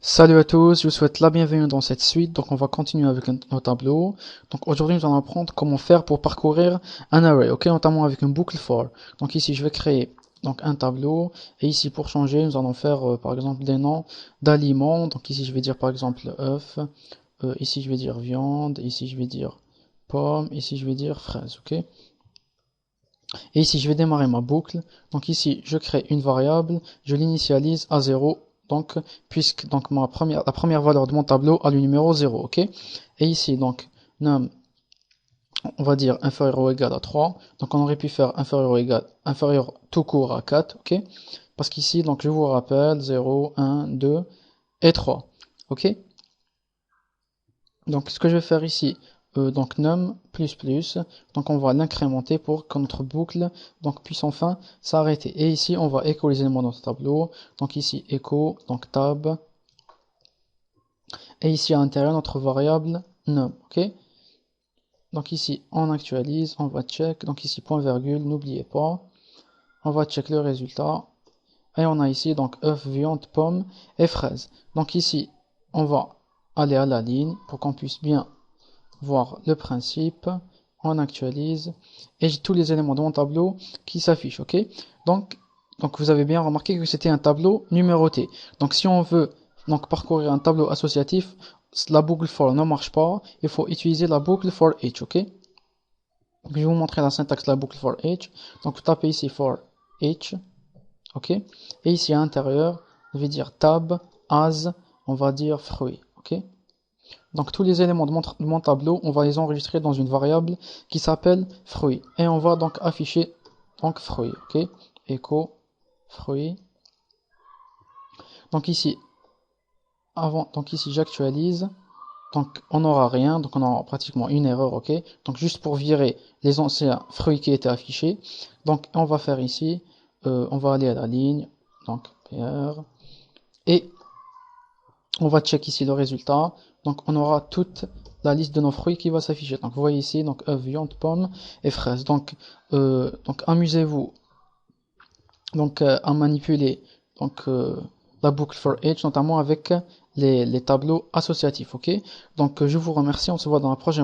Salut à tous, je vous souhaite la bienvenue dans cette suite. Donc on va continuer avec nos tableaux. Donc aujourd'hui nous allons apprendre comment faire pour parcourir un array, ok, notamment avec une boucle for. Donc ici je vais créer donc un tableau et ici pour changer nous allons faire par exemple des noms d'aliments. Donc ici je vais dire par exemple œuf, ici je vais dire viande, ici je vais dire pomme, ici je vais dire fraise, ok. Et ici je vais démarrer ma boucle. Donc ici je crée une variable, je l'initialise à 0. Donc, puisque donc la première valeur de mon tableau a le numéro 0, ok. Et ici, donc, num, on va dire inférieur ou égal à 3. Donc, on aurait pu faire inférieur ou égal, inférieur tout court à 4, ok. Parce qu'ici, donc, je vous rappelle, 0, 1, 2 et 3, ok. Donc, ce que je vais faire ici, donc num donc on va l'incrémenter pour que notre boucle donc puisse enfin s'arrêter. Et ici, on va écho les éléments de notre tableau. Donc ici, écho, donc tab. Et ici à l'intérieur, notre variable num, ok. Donc ici, on actualise, on va check. Donc ici, point virgule, n'oubliez pas. On va check le résultat. Et on a ici, donc, œuf, viande, pomme et fraise. Donc ici, on va aller à la ligne pour qu'on puisse bien voir le principe. On actualise. Et j'ai tous les éléments de mon tableau qui s'affichent, ok. Donc vous avez bien remarqué que c'était un tableau numéroté. Donc si on veut donc parcourir un tableau associatif, la boucle for ne marche pas, il faut utiliser la boucle for each, ok. Donc, je vais vous montrer la syntaxe de la boucle for each. Donc vous tapez ici for each, ok. Et ici à l'intérieur, je vais dire tab, as, on va dire fruit, ok. Donc tous les éléments de mon tableau, on va les enregistrer dans une variable qui s'appelle fruit. Et on va donc afficher donc fruit, ok. Echo fruit. Donc ici, j'actualise. Donc on n'aura rien, donc on aura pratiquement une erreur, ok. Donc juste pour virer les anciens fruits qui étaient affichés. Donc on va faire ici, on va aller à la ligne, donc PR, et on va check ici le résultat. Donc on aura toute la liste de nos fruits qui va s'afficher. Donc vous voyez ici, donc œuf, viande, pomme et fraises. Donc amusez-vous donc à manipuler donc la boucle for each, notamment avec les tableaux associatifs, ok. Donc je vous remercie, on se voit dans la prochaine